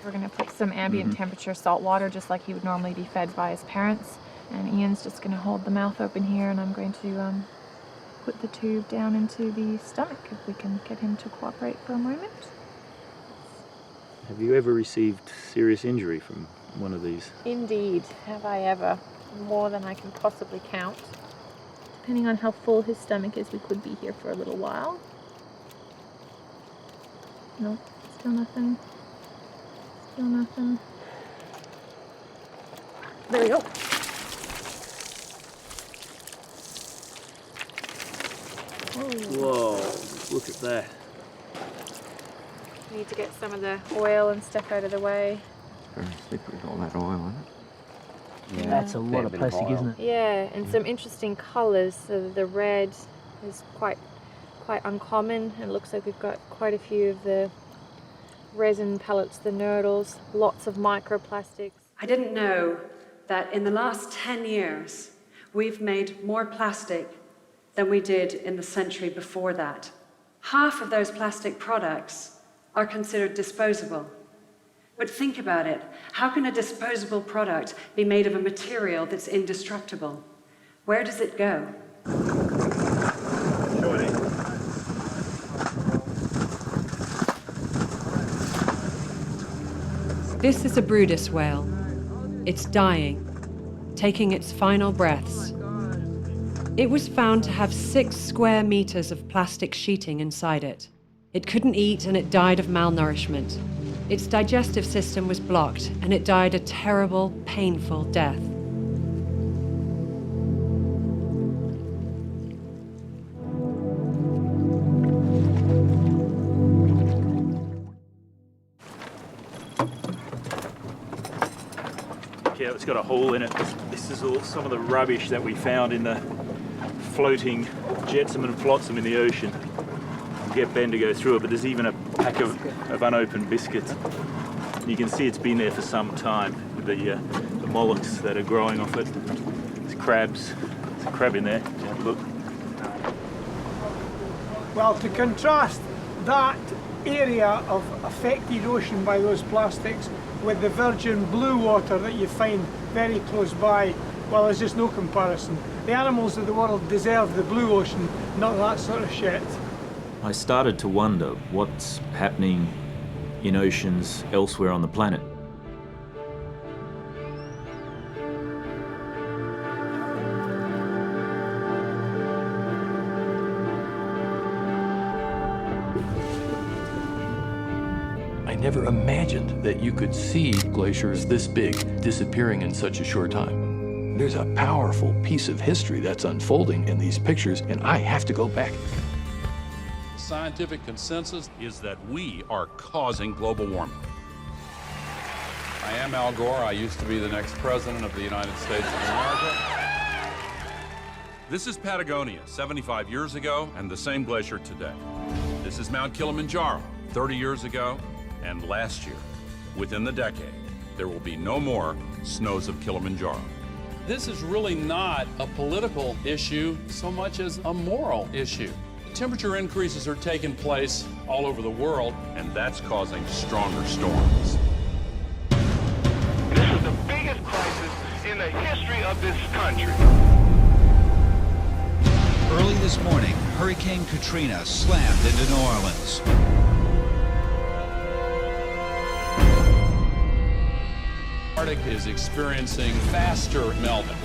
We're going to put some ambient temperature salt water, just like he would normally be fed by his parents. And Ian's just going to hold the mouth open here, and I'm going to put the tube down into the stomach if we can get him to cooperate for a moment. Have you ever received serious injury from one of these? Indeed, have I ever. More than I can possibly count. Depending on how full his stomach is, we could be here for a little while. Nope, still nothing. Still nothing. There we go. Whoa, look at that. Need to get some of the oil and stuff out of the way. Very slippery with all that oil in it. Yeah, That's a lot of plastic, isn't it? Yeah, and some interesting colours. So the red is quite uncommon. It looks like we've got quite a few of the resin pellets, the nurdles, lots of microplastics. I didn't know that in the last 10 years, we've made more plastic than we did in the century before that. Half of those plastic products are considered disposable. But think about it. How can a disposable product be made of a material that's indestructible? Where does it go? This is a Bryde's whale. It's dying, taking its final breaths. It was found to have 6 square meters of plastic sheeting inside it. It couldn't eat and it died of malnourishment. Its digestive system was blocked and it died a terrible, painful death. Yeah, it's got a hole in it. This is all some of the rubbish that we found in the floating jetsam and flotsam in the ocean. We'll get Ben to go through it, but there's even a pack of unopened biscuits. You can see it's been there for some time with the mollusks that are growing off it. There's crabs. There's a crab in there. Have a look. Well, to contrast that area of affected ocean by those plastics with the virgin blue water that you find very close by, well, there's just no comparison. The animals of the world deserve the blue ocean, not that sort of shit. I started to wonder what's happening in oceans elsewhere on the planet. I never imagined that you could see glaciers this big disappearing in such a short time. There's a powerful piece of history that's unfolding in these pictures, and I have to go back. The scientific consensus is that we are causing global warming. I am Al Gore. I used to be the next president of the United States of America. This is Patagonia, 75 years ago, and the same glacier today. This is Mount Kilimanjaro, 30 years ago, and last year. Within the decade, there will be no more snows of Kilimanjaro. This is really not a political issue so much as a moral issue. Temperature increases are taking place all over the world, and that's causing stronger storms. This is the biggest crisis in the history of this country. Early this morning, Hurricane Katrina slammed into New Orleans. The Arctic is experiencing faster melting.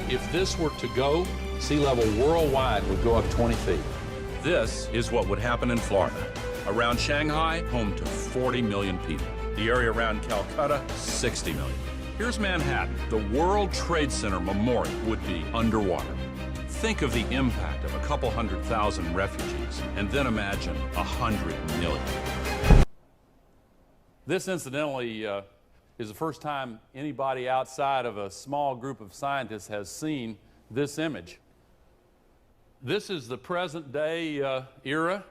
If this were to go, sea level worldwide would go up 20 feet. This is what would happen in Florida. Around Shanghai, home to 40 million people. The area around Calcutta, 60 million. Here's Manhattan. The World Trade Center Memorial would be underwater. Think of the impact of a couple 100,000 refugees, and then imagine 100 million. This, incidentally, is the first time anybody outside of a small group of scientists has seen this image. This is the present day era,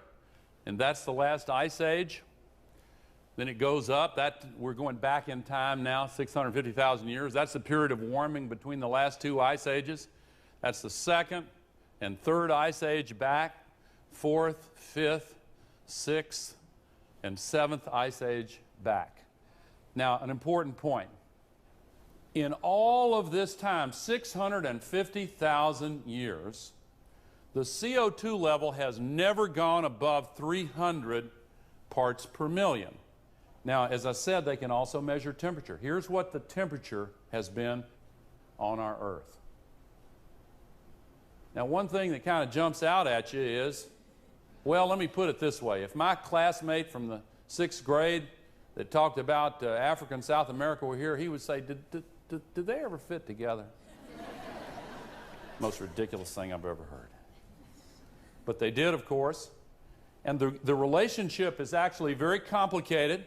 and that's the last ice age. Then it goes up. We're going back in time now, 650,000 years. That's the period of warming between the last 2 ice ages. That's the second and third ice age back, fourth, fifth, sixth, and seventh ice age back. Now, an important point. In all of this time, 650,000 years, the CO2 level has never gone above 300 parts per million. Now, as I said, they can also measure temperature. Here's what the temperature has been on our Earth. Now, one thing that kind of jumps out at you is, well, let me put it this way. If my classmate from the 6th grade that talked about Africa and South America were here, he would say, did they ever fit together? Most ridiculous thing I've ever heard. But they did, of course. And the relationship is actually very complicated,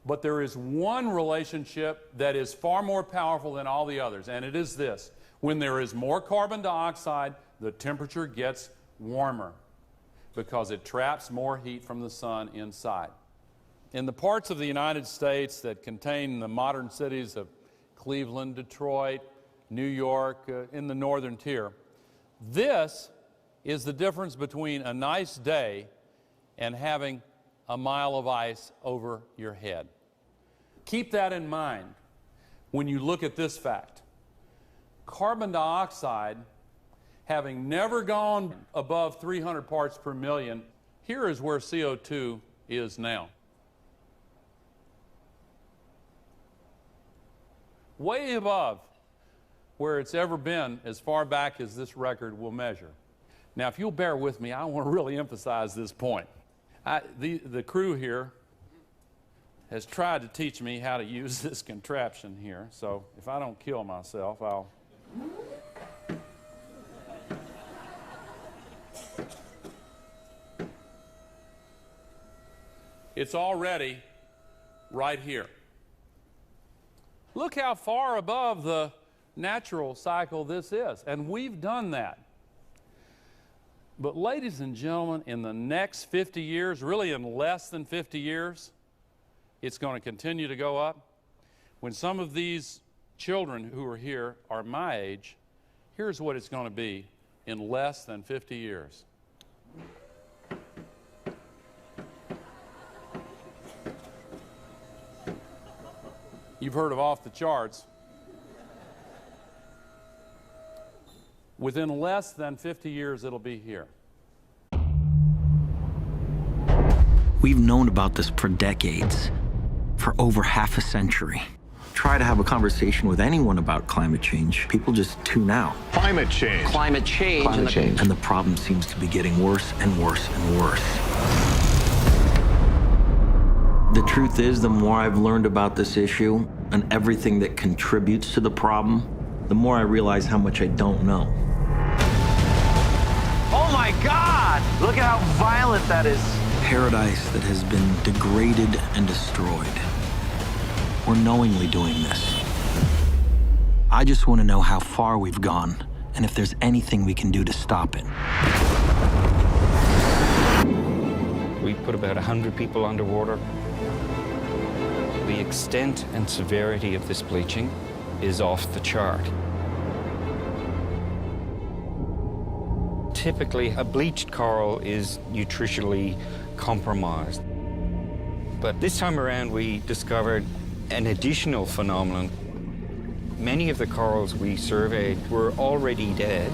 but there is one relationship that is far more powerful than all the others, and it is this. When there is more carbon dioxide, the temperature gets warmer because it traps more heat from the sun inside. In the parts of the United States that contain the modern cities of Cleveland, Detroit, New York, in the northern tier, this is the difference between a nice day and having a mile of ice over your head. Keep that in mind when you look at this fact. Carbon dioxide, having never gone above 300 parts per million, here is where CO2 is now. Way above where it's ever been as far back as this record will measure. Now, if you'll bear with me, I want to really emphasize this point. The crew here has tried to teach me how to use this contraption here, so if I don't kill myself, I'll... It's already right here. Look how far above the natural cycle this is, and we've done that. But ladies and gentlemen, in the next 50 years, really in less than 50 years, it's going to continue to go up. When some of these children who are here are my age, here's what it's going to be in less than 50 years. You've heard of off the charts. Within less than 50 years, it'll be here. We've known about this for decades, for over half a century. Try to have a conversation with anyone about climate change, people just tune out. Climate change. Climate change. Climate change. And the problem seems to be getting worse and worse and worse. The truth is, the more I've learned about this issue and everything that contributes to the problem, the more I realize how much I don't know. Oh my God! Look at how violent that is. Paradise that has been degraded and destroyed. We're knowingly doing this. I just want to know how far we've gone and if there's anything we can do to stop it. We put about 100 people underwater. The extent and severity of this bleaching is off the chart. Typically, a bleached coral is nutritionally compromised. But this time around, we discovered an additional phenomenon. Many of the corals we surveyed were already dead.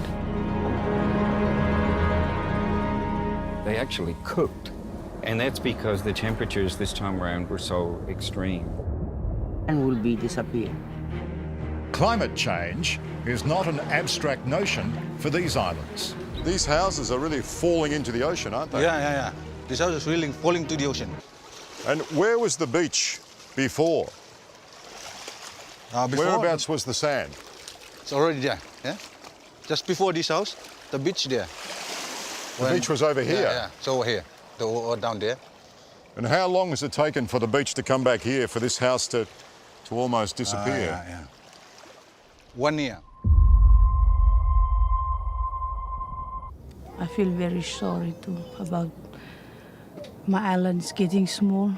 They actually cooked. And that's because the temperatures this time around were so extreme. And will be disappearing. Climate change is not an abstract notion for these islands. These houses are really falling into the ocean, aren't they? Yeah. These houses are really falling to the ocean. And where was the beach before? Whereabouts was the sand? It's already there, yeah? Just before this house, the beach there. The beach was over here? Yeah, it's over here, or down there. And how long has it taken for the beach to come back here, for this house to almost disappear? Yeah. 1 year. I feel very sorry too about my island's getting small.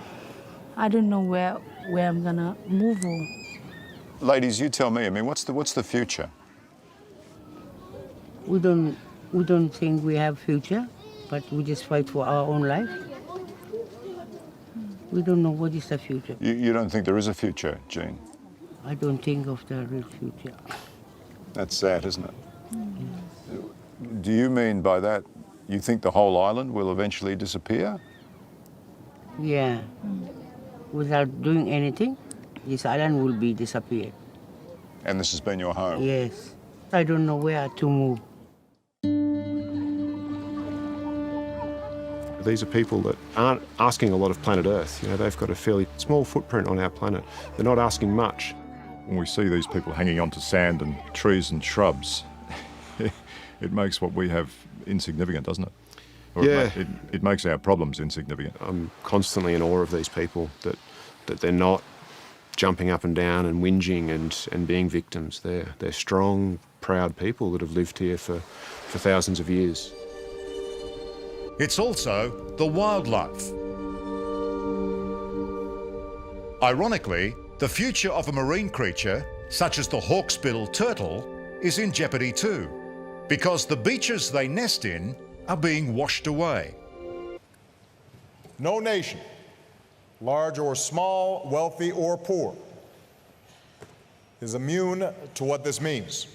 I don't know where I'm gonna move on. Ladies, you tell me. I mean, what's the future? We don't think we have future, but we just fight for our own life. We don't know what is the future. You don't think there is a future, Jean? I don't think of the real future. That's sad, isn't it? Do you mean by that you think the whole island will eventually disappear? Yeah. Without doing anything, this island will be disappeared. And this has been your home? Yes. I don't know where to move. These are people that aren't asking a lot of planet Earth. You know, they've got a fairly small footprint on our planet. They're not asking much. When we see these people hanging onto sand and trees and shrubs, it makes what we have insignificant, doesn't it? Or yeah. It makes our problems insignificant. I'm constantly in awe of these people, that they're not jumping up and down and whinging and being victims. They're strong, proud people that have lived here for thousands of years. It's also the wildlife. Ironically, the future of a marine creature, such as the hawksbill turtle, is in jeopardy too, because the beaches they nest in are being washed away. No nation, large or small, wealthy or poor, is immune to what this means.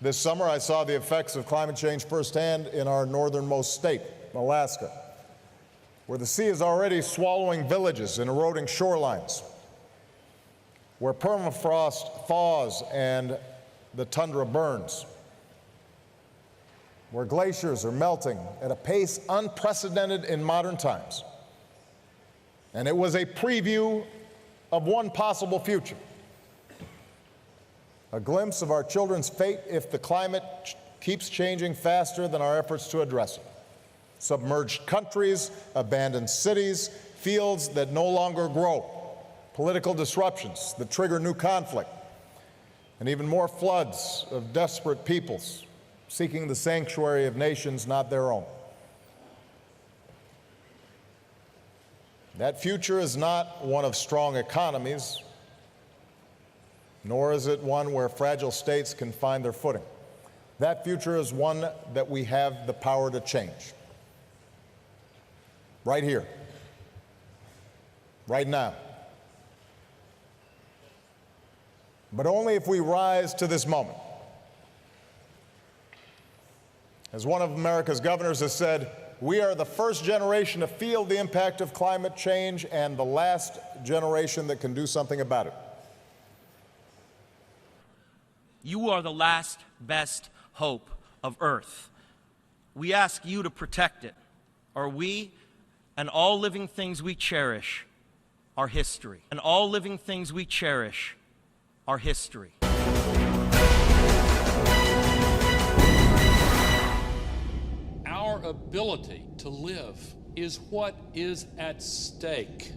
This summer, I saw the effects of climate change firsthand in our northernmost state, Alaska, where the sea is already swallowing villages and eroding shorelines, where permafrost thaws and the tundra burns, where glaciers are melting at a pace unprecedented in modern times. And it was a preview of one possible future. A glimpse of our children's fate if the climate keeps changing faster than our efforts to address it. Submerged countries, abandoned cities, fields that no longer grow, political disruptions that trigger new conflict, and even more floods of desperate peoples seeking the sanctuary of nations not their own. That future is not one of strong economies, nor is it one where fragile states can find their footing. That future is one that we have the power to change. Right here, right now. But only if we rise to this moment. As one of America's governors has said, we are the first generation to feel the impact of climate change and the last generation that can do something about it. You are the last best hope of Earth. We ask you to protect it, or we and all living things we cherish are history. And all living things we cherish are history. Our ability to live is what is at stake.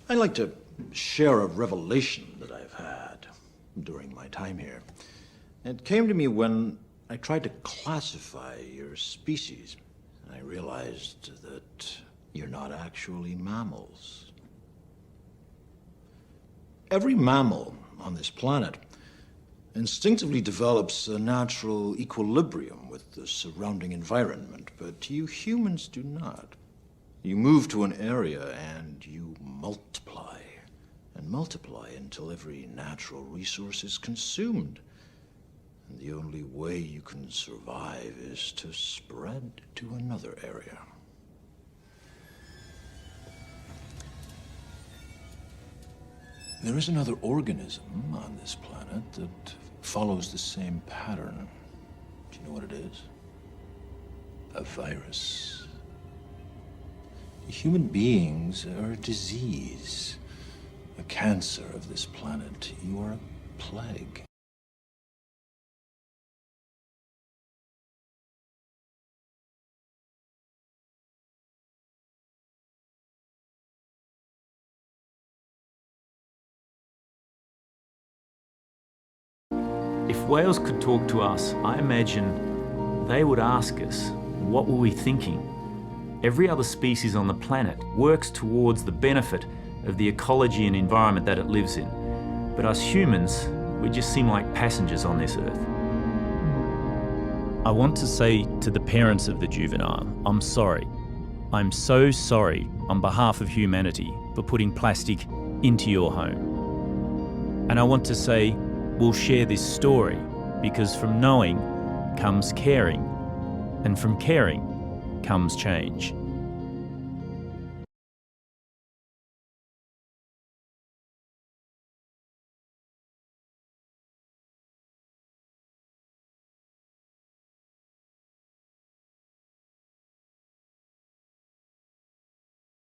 I'd like to share a revelation that I've had during my time here. It came to me when I tried to classify your species. I realized that you're not actually mammals. Every mammal on this planet instinctively develops a natural equilibrium with the surrounding environment, but you humans do not. You move to an area and you multiply. and multiply until every natural resource is consumed. And the only way you can survive is to spread to another area. There is another organism on this planet that follows the same pattern. Do you know what it is? A virus. Human beings are a disease, a cancer of this planet. You are a plague. If whales could talk to us, I imagine they would ask us, what were we thinking? Every other species on the planet works towards the benefit of the ecology and environment that it lives in. But us humans, we just seem like passengers on this earth. I want to say to the parents of the juvenile, I'm sorry. I'm so sorry on behalf of humanity for putting plastic into your home. And I want to say, we'll share this story because from knowing comes caring, and from caring comes change.